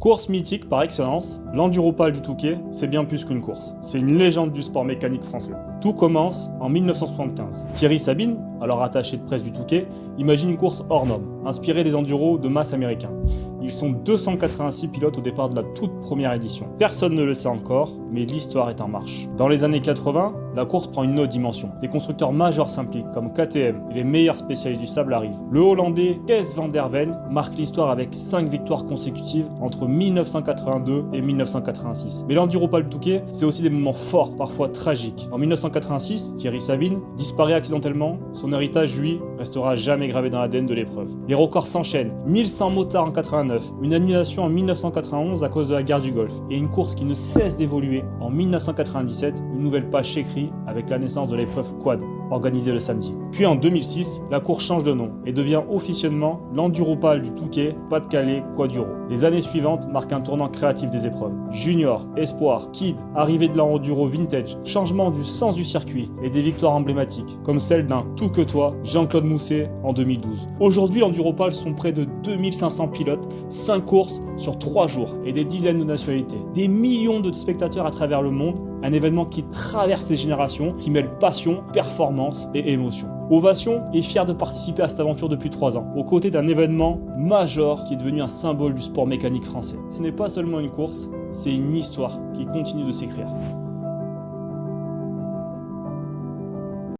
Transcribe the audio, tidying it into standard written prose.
Course mythique par excellence, l'Enduropal du Touquet, c'est bien plus qu'une course. C'est une légende du sport mécanique français. Tout commence en 1975. Thierry Sabine, alors attaché de presse du Touquet, imagine une course hors norme, inspirée des enduros de masse américains. Ils sont 286 pilotes au départ de la toute première édition. Personne ne le sait encore, mais l'histoire est en marche. Dans les années 80, la course prend une autre dimension. Des constructeurs majeurs s'impliquent, comme KTM, et les meilleurs spécialistes du sable arrivent. Le Hollandais Kees van der Ven marque l'histoire avec 5 victoires consécutives entre 1982 et 1986. Mais l'Enduropal Touquet, c'est aussi des moments forts, parfois tragiques. En 1986, Thierry Sabine disparaît accidentellement. Son héritage, lui, restera jamais gravé dans l'ADN de l'épreuve. Les records s'enchaînent. 1100 motards en 89, une annulation en 1991 à cause de la guerre du Golfe, et une course qui ne cesse d'évoluer. En 1997, une nouvelle page s'écrit avec la naissance de l'épreuve quad, organisée le samedi. Puis en 2006, la course change de nom et devient officiellement l'Enduropal du Touquet Pas-de-Calais Quaduro. Les années suivantes marquent un tournant créatif des épreuves. Junior, Espoir, Kid, arrivée de l'Enduro Vintage, changement du sens du circuit et des victoires emblématiques, comme celle d'un tout que toi, Jean-Claude Mousset en 2012. Aujourd'hui, l'Enduropal sont près de 2500 pilotes, 5 courses sur 3 jours et des dizaines de nationalités. Des millions de spectateurs à travers le monde, un événement qui traverse les générations, qui mêle passion, performance et émotion. Ovation est fier de participer à cette aventure depuis 3 ans, aux côtés d'un événement majeur qui est devenu un symbole du sport mécanique français. Ce n'est pas seulement une course, c'est une histoire qui continue de s'écrire.